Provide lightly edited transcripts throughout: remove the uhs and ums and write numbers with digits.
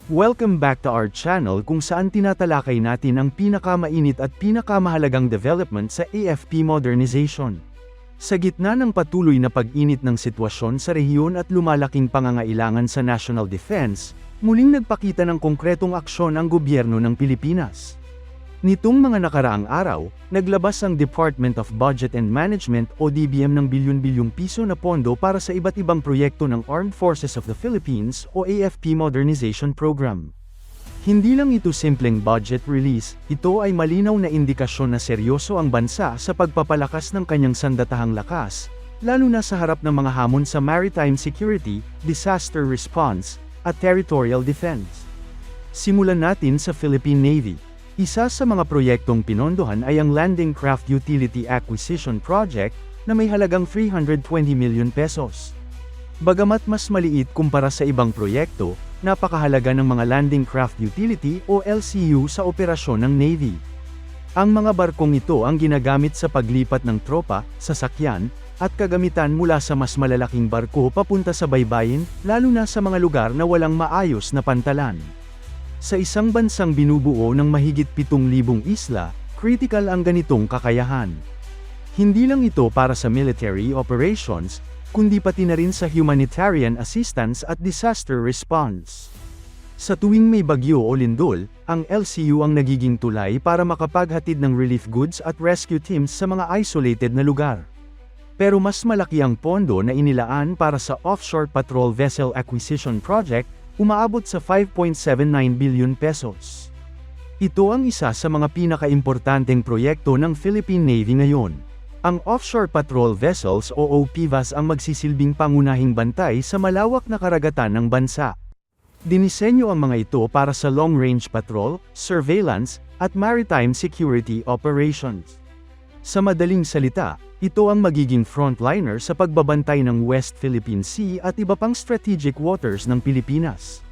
Welcome back to our channel kung saan tinatalakay natin ang pinakamainit at pinakamahalagang development sa AFP modernization. Sa gitna ng patuloy na pag-init ng sitwasyon sa rehiyon at lumalaking pangangailangan sa national defense, muling nagpakita ng konkretong aksyon ang gobyerno ng Pilipinas. Nitong mga nakaraang araw, naglabas ang Department of Budget and Management o DBM ng bilyon-bilyong piso na pondo para sa iba't ibang proyekto ng Armed Forces of the Philippines o AFP Modernization Program. Hindi lang ito simpleng budget release, ito ay malinaw na indikasyon na seryoso ang bansa sa pagpapalakas ng kanyang sandatahang lakas, lalo na sa harap ng mga hamon sa maritime security, disaster response, at territorial defense. Simulan natin sa Philippine Navy. Isa sa mga proyektong pinondohan ay ang Landing Craft Utility Acquisition Project na may halagang 320 million pesos. Bagamat mas maliit kumpara sa ibang proyekto, napakahalaga ng mga Landing Craft Utility o LCU sa operasyon ng Navy. Ang mga barkong ito ang ginagamit sa paglipat ng tropa, sasakyan, at kagamitan mula sa mas malalaking barko papunta sa baybayin, lalo na sa mga lugar na walang maayos na pantalan. Sa isang bansang binubuo ng mahigit 7,000 isla, critical ang ganitong kakayahan. Hindi lang ito para sa military operations, kundi pati na rin sa humanitarian assistance at disaster response. Sa tuwing may bagyo o lindol, ang LCU ang nagiging tulay para makapaghatid ng relief goods at rescue teams sa mga isolated na lugar. Pero mas malaki ang pondo na inilaan para sa Offshore Patrol Vessel Acquisition Project, umaabot sa 5.79 billion pesos. Ito ang isa sa mga pinakaimportanteng proyekto ng Philippine Navy ngayon. Ang Offshore Patrol Vessels o OPVAS ang magsisilbing pangunahing bantay sa malawak na karagatan ng bansa. Dinisenyo ang mga ito para sa long-range patrol, surveillance, at maritime security operations. Sa madaling salita, ito ang magiging frontliner sa pagbabantay ng West Philippine Sea at iba pang strategic waters ng Pilipinas.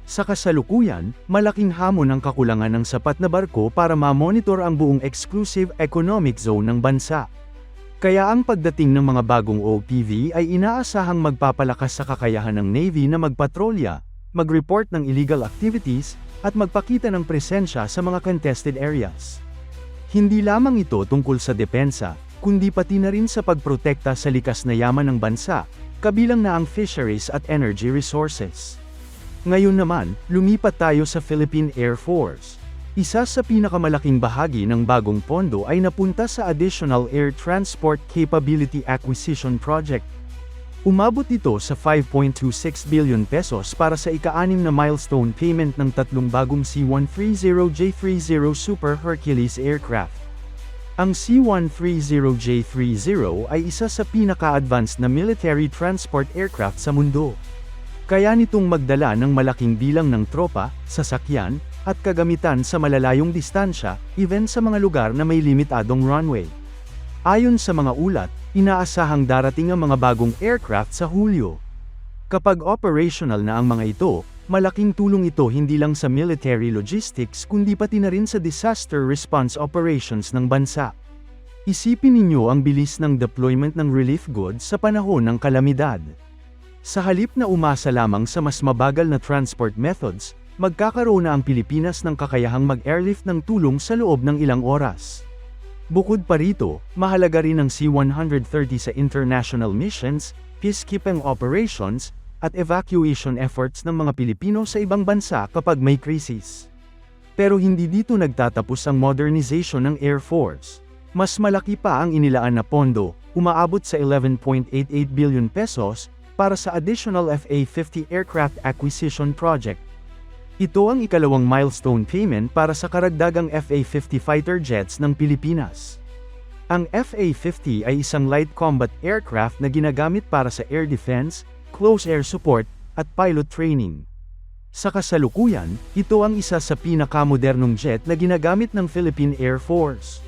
Sa kasalukuyan, malaking hamon ang kakulangan ng sapat na barko para ma-monitor ang buong exclusive economic zone ng bansa. Kaya ang pagdating ng mga bagong OPV ay inaasahang magpapalakas sa kakayahan ng Navy na magpatrolya, mag-report ng illegal activities, at magpakita ng presensya sa mga contested areas. Hindi lamang ito tungkol sa depensa, kundi pati na rin sa pagprotekta sa likas na yaman ng bansa, kabilang na ang fisheries at energy resources. Ngayon naman, lumipat tayo sa Philippine Air Force. Isa sa pinakamalaking bahagi ng bagong pondo ay napunta sa Additional Air Transport Capability Acquisition Project. Umabot ito sa 5.26 billion pesos para sa ika-6 na milestone payment ng 3 bagong C-130J30 Super Hercules aircraft. Ang C-130J30 ay isa sa pinaka-advanced na military transport aircraft sa mundo. Kaya nitong magdala ng malaking bilang ng tropa, sasakyan, at kagamitan sa malalayong distansya, even sa mga lugar na may limitadong runway. Ayon sa mga ulat, inaasahang darating ang mga bagong aircraft sa Hulyo. Kapag operational na ang mga ito, malaking tulong ito hindi lang sa military logistics kundi pati na rin sa disaster response operations ng bansa. Isipin ninyo ang bilis ng deployment ng relief goods sa panahon ng kalamidad. Sa halip na umasa lamang sa mas mabagal na transport methods, magkakaroon na ang Pilipinas ng kakayahang mag-airlift ng tulong sa loob ng ilang oras. Bukod pa rito, mahalaga rin ang C-130 sa international missions, peacekeeping operations, at evacuation efforts ng mga Pilipino sa ibang bansa kapag may krisis. Pero hindi dito nagtatapos ang modernization ng Air Force. Mas malaki pa ang inilaan na pondo, umaabot sa 11.88 billion pesos, para sa additional FA-50 aircraft acquisition project. Ito ang ikalawang milestone payment para sa karagdagang FA-50 fighter jets ng Pilipinas. Ang FA-50 ay isang light combat aircraft na ginagamit para sa air defense, close air support, at pilot training. Sa kasalukuyan, ito ang isa sa pinakamodernong jet na ginagamit ng Philippine Air Force.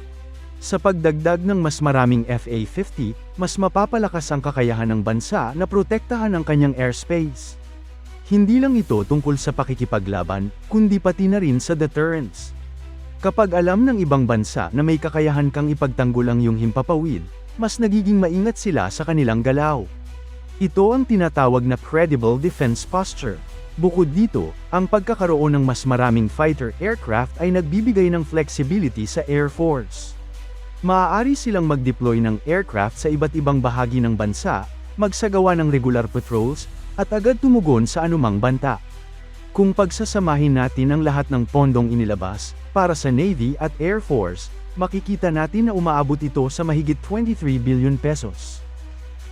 Sa pagdagdag ng mas maraming FA-50, mas mapapalakas ang kakayahan ng bansa na protektahan ang kanyang airspace. Hindi lang ito tungkol sa pakikipaglaban, kundi pati na rin sa deterrence. Kapag alam ng ibang bansa na may kakayahan kang ipagtanggol ang iyong himpapawid, mas nagiging maingat sila sa kanilang galaw. Ito ang tinatawag na credible defense posture. Bukod dito, ang pagkakaroon ng mas maraming fighter aircraft ay nagbibigay ng flexibility sa Air Force. Maaari silang mag-deploy ng aircraft sa iba't ibang bahagi ng bansa, magsagawa ng regular patrols, at agad tumugon sa anumang banta. Kung pagsasamahin natin ang lahat ng pondong inilabas, para sa Navy at Air Force, makikita natin na umaabot ito sa mahigit 23 billion pesos.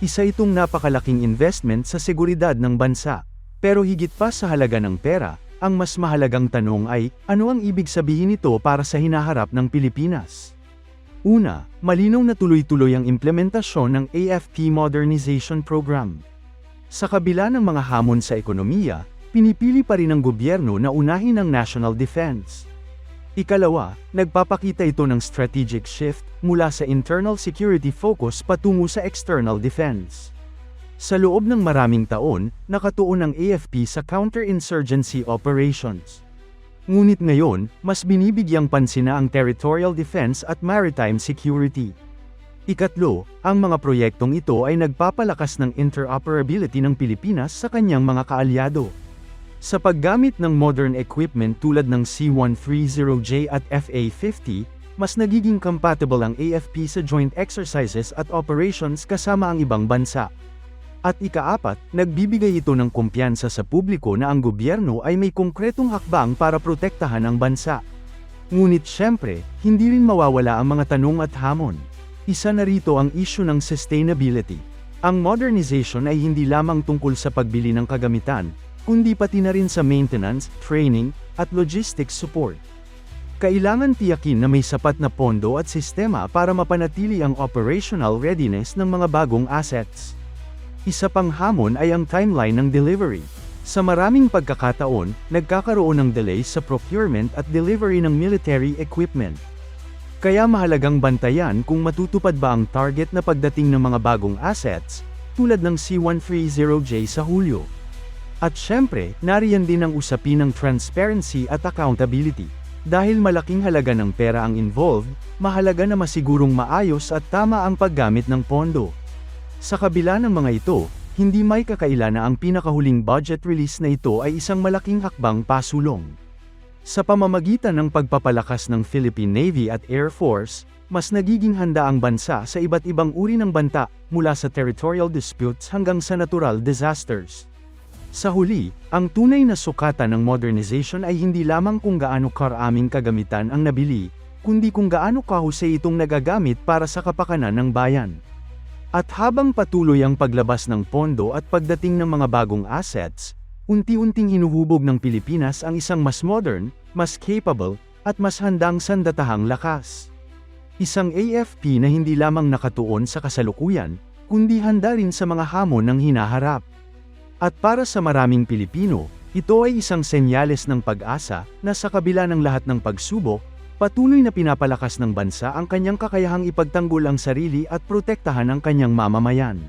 Isa itong napakalaking investment sa seguridad ng bansa. Pero higit pa sa halaga ng pera, ang mas mahalagang tanong ay, ano ang ibig sabihin nito para sa hinaharap ng Pilipinas? Una, malinaw na tuloy-tuloy ang implementasyon ng AFP Modernization Program. Sa kabila ng mga hamon sa ekonomiya, pinipili pa rin ng gobyerno na unahin ang national defense. Ikalawa, nagpapakita ito ng strategic shift mula sa internal security focus patungo sa external defense. Sa loob ng maraming taon, nakatuon ang AFP sa counterinsurgency operations. Ngunit ngayon, mas binibigyang pansin na ang territorial defense at maritime security. Ikatlo, ang mga proyektong ito ay nagpapalakas ng interoperability ng Pilipinas sa kanyang mga kaalyado. Sa paggamit ng modern equipment tulad ng C-130J at FA-50, mas nagiging compatible ang AFP sa joint exercises at operations kasama ang ibang bansa. At ikaapat, nagbibigay ito ng kumpiyansa sa publiko na ang gobyerno ay may konkretong hakbang para protektahan ang bansa. Ngunit syempre, hindi rin mawawala ang mga tanong at hamon. Isa na rito ang issue ng sustainability. Ang modernization ay hindi lamang tungkol sa pagbili ng kagamitan, kundi pati na rin sa maintenance, training, at logistics support. Kailangan tiyakin na may sapat na pondo at sistema para mapanatili ang operational readiness ng mga bagong assets. Isa pang hamon ay ang timeline ng delivery. Sa maraming pagkakataon, nagkakaroon ng delays sa procurement at delivery ng military equipment. Kaya mahalagang bantayan kung matutupad ba ang target na pagdating ng mga bagong assets, tulad ng C-130J sa Hulyo. At syempre, nariyan din ang usapin ng transparency at accountability. Dahil malaking halaga ng pera ang involved, mahalaga na masigurong maayos at tama ang paggamit ng pondo. Sa kabila ng mga ito, hindi may kakaila na ang pinakahuling budget release na ito ay isang malaking hakbang pasulong. Sa pamamagitan ng pagpapalakas ng Philippine Navy at Air Force, mas nagiging handa ang bansa sa iba't ibang uri ng banta, mula sa territorial disputes hanggang sa natural disasters. Sa huli, ang tunay na sukatan ng modernization ay hindi lamang kung gaano karaming kagamitan ang nabili, kundi kung gaano kahusay itong nagagamit para sa kapakanan ng bayan. At habang patuloy ang paglabas ng pondo at pagdating ng mga bagong assets, unti-unting hinuhubog ng Pilipinas ang isang mas modern, mas capable, at mas handang sandatahang lakas. Isang AFP na hindi lamang nakatuon sa kasalukuyan, kundi handa rin sa mga hamon ng hinaharap. At para sa maraming Pilipino, ito ay isang senyales ng pag-asa na sa kabila ng lahat ng pagsubok, patuloy na pinapalakas ng bansa ang kanyang kakayahang ipagtanggol ang sarili at protektahan ang kanyang mamamayan.